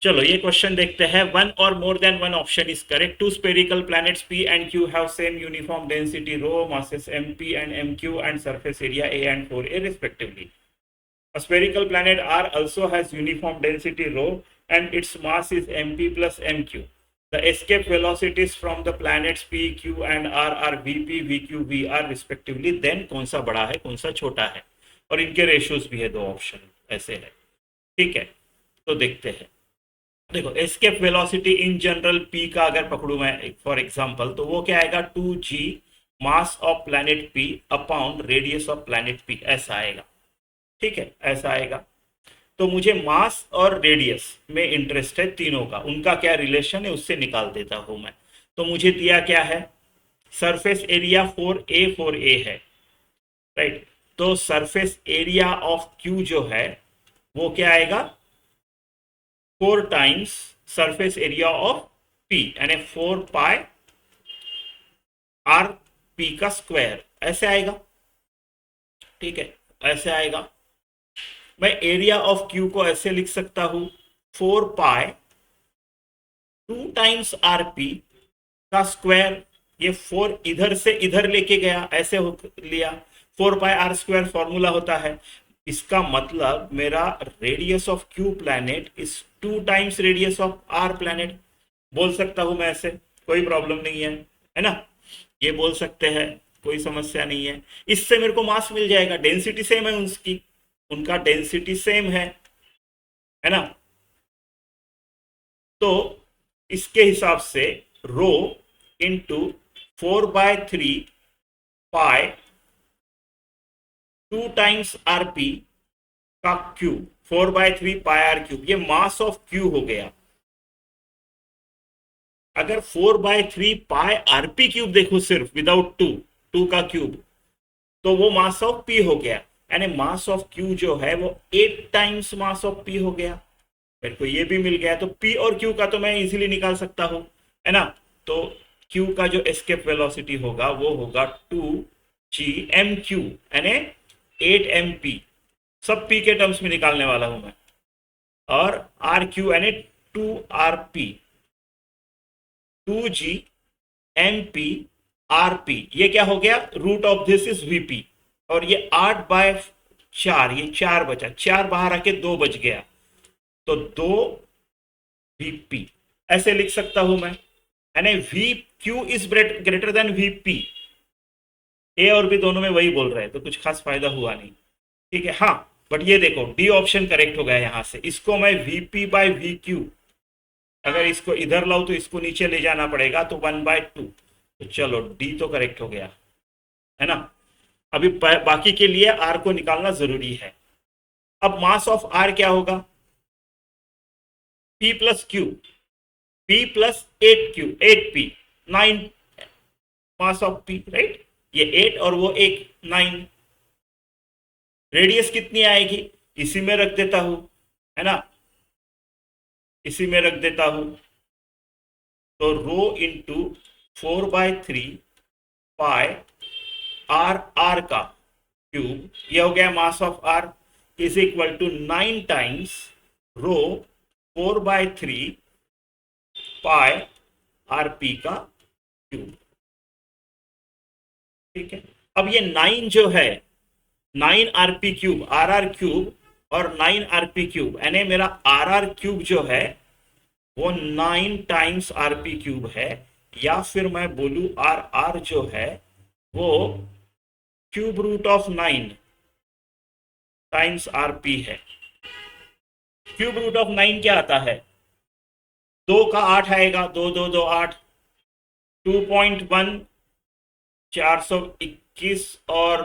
चलो ये क्वेश्चन देखते हैं। वन और more than one option is correct. Two spherical planets P and Q have same uniform density rho, masses MP and MQ and surface area A and 4A respectively. A spherical planet R also has uniform density rho and its mass is MP plus MQ. The escape velocities from the planets P, Q and R are VP, VQ, VR respectively. Then कौन सा बड़ा है कौन सा छोटा है, और इनके रेशियोज भी है, दो ऑप्शन ऐसे है। ठीक है, तो देखते हैं। देखो escape velocity in general P का अगर पकड़ू मैं फॉर एग्जांपल, तो वो क्या आएगा 2g mass of planet P upon radius of planet P, ऐसा आएगा। ठीक है, ऐसा आएगा। तो मुझे मास और रेडियस में इंटरेस्ट है, तीनों का उनका क्या रिलेशन है उससे निकाल देता हूं मैं। तो मुझे दिया क्या है, सरफेस एरिया 4a है, राइट। तो सरफेस एरिया ऑफ क्यू जो है वो क्या आएगा, 4 times surface area of P, यानी 4 पाई आर पी का स्क्वायर, ऐसे आएगा। ठीक है, ऐसे आएगा। मैं एरिया ऑफ क्यू को ऐसे लिख सकता हूं, 4 पाई 2 टाइम्स आर पी का स्क्वायर। ये 4 इधर से इधर लेके गया, ऐसे हो लिया। 4 पाई आर स्क्वायर फॉर्मूला होता है। इसका मतलब मेरा radius of Q planet is 2 times radius of our planet. बोल सकता हूं मैं ऐसे, कोई प्रॉब्लम नहीं है ना। ये बोल सकते हैं, कोई समस्या नहीं है। इससे मेरे को मास मिल जाएगा, डेंसिटी सेम है उसकी, उनका डेंसिटी सेम है ना। तो इसके हिसाब से रो into 4/3 pi 2 times are P का क्यूब, 4/3 पाई आर क्यूब, ये मास ऑफ क्यू हो गया। अगर 4/3 पाई आरपी क्यूब देखो सिर्फ विदाउट 2 का क्यूब, तो वो मास ऑफ पी हो गया। यानी मास ऑफ क्यू जो है वो 8 टाइम्स मास ऑफ पी हो गया। मेरे को ये भी मिल गया, तो पी और क्यू का तो मैं इजीली निकाल सकता हूं, है ना। तो क्यू का जो एस्केप वेलोसिटी होगा वो होगा 2g_m_q, यानी 8 mp। सब पी के टर्म्स में निकालने वाला हूं मैं। और आर क्यू यानी 2rp, 2g_m_p_rp। ये क्या हो गया, root of this is VP. और ये 8/4, ये 4 बचा, 4 बाहर आके 2 बच गया, तो 2vp ऐसे लिख सकता हूं मैं। यानी V Q is greater than VP. A और बी दोनों में वही बोल रहे हैं, तो कुछ खास फायदा हुआ नहीं। ठीक है, हाँ, बट ये देखो डी ऑप्शन करेक्ट हो गया। यहां से इसको मैं vp/vq, अगर इसको इधर लाऊं तो इसको नीचे ले जाना पड़ेगा, तो 1/2। तो चलो डी तो करेक्ट हो गया, है ना। अभी बाकी के लिए आर को निकालना जरूरी है। अब मास ऑफ आर क्या होगा, P plus Q, P plus 8q, 8p, 9 mass of P, right. ये 8 और वो 1, 9। रेडियस कितनी आएगी, इसी में रख देता हूं, है ना, इसी में रख देता हूं। तो रो इंटू 4/3 पाई आर का क्यूब, ये हो गया mass of R, is equal to 9 times rho 4/3 pi R P का क्यूब। ठीक है, अब ये 9 जो है, 9 आरपी क्यूब, आर क्यूब और 9 आरपी क्यूब, यानी मेरा आर क्यूब जो है वो 9 टाइम्स आरपी क्यूब है। या फिर मैं बोलू आर जो है वो cube root of 9 times RP है। क्यूब रूट ऑफ 9 क्या आता है, 2 का 8 आएगा, 2 2 2 8, 2.1 421 और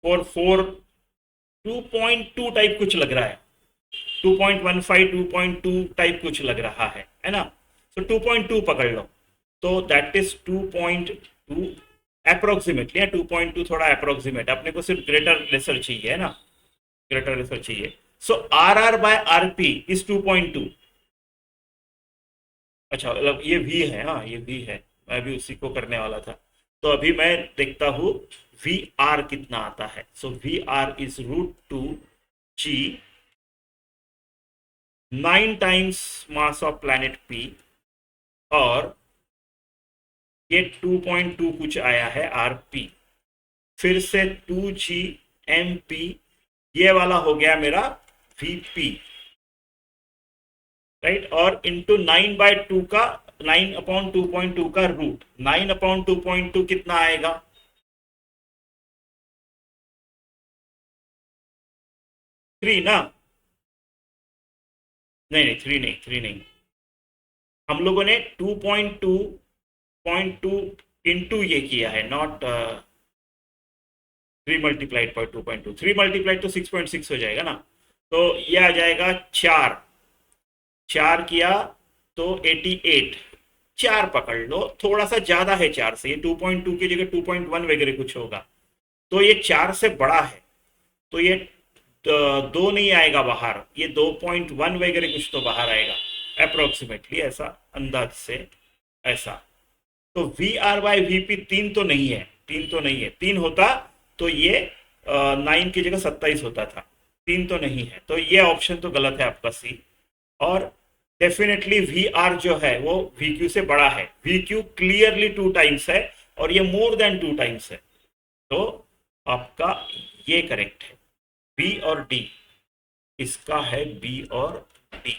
4 2.2 टाइप कुछ लग रहा है, 2.15 2.2 टाइप कुछ लग रहा है ना। तो 2.2 पकड़ लो, तो दैट इज 2.2 अप्रोक्सीमेटली। 2.2 थोड़ा अप्रोक्सीमेट, अपने को सिर्फ ग्रेटर लेसर चाहिए, है ना, ग्रेटर लेसर चाहिए। सो RR/RP इज 2.2। अच्छा, मतलब ये भी है, हाँ ये भी है, मैं भी उसी को करने वाला था। तो अभी मैं देखता हूं वी आर कितना आता है। So V R is √2g 9 times mass of planet P, और ये 2.2 कुछ आया है आर पी, फिर से 2 जी एम पी, ये वाला हो गया मेरा वी पी, राइट। और इंटू 9/2 का, 9/2.2 का रूट, 9/2.2 कितना आएगा? 3 ना? नहीं नहीं, 3 नहीं, 3 नहीं, हम लोगों ने 2.2 इंटू ये किया है, नॉट 3 × 2.2, 3 × तो 6.6 हो जाएगा ना, तो ये आ जाएगा 4, 4 किया तो 88, 4 पकड़ लो, थोड़ा सा ज्यादा है 4 से, ये 2.2 की जगह 2.1 वगैरह कुछ होगा, तो ये 4 से बड़ा है, तो ये 2 नहीं आएगा बाहर, ये 2.1 वगैरह कुछ तो बाहर आएगा अप्रोक्सीमेटली, ऐसा अंदाज से, ऐसा। तो V R by V P 3 तो नहीं है, 3 तो नहीं है, 3 होता तो ये 9 की जगह 27 होता था, 3 तो नहीं है, तो ये ऑप्शन तो गलत है आपका सी। और डेफिनेटली वी आर जो है वो वी क्यू से बड़ा है, वी क्यू क्लियरली 2 टाइम्स है, और ये मोर देन 2 टाइम्स है, तो आपका ये करेक्ट है, बी और डी, इसका है बी और डी।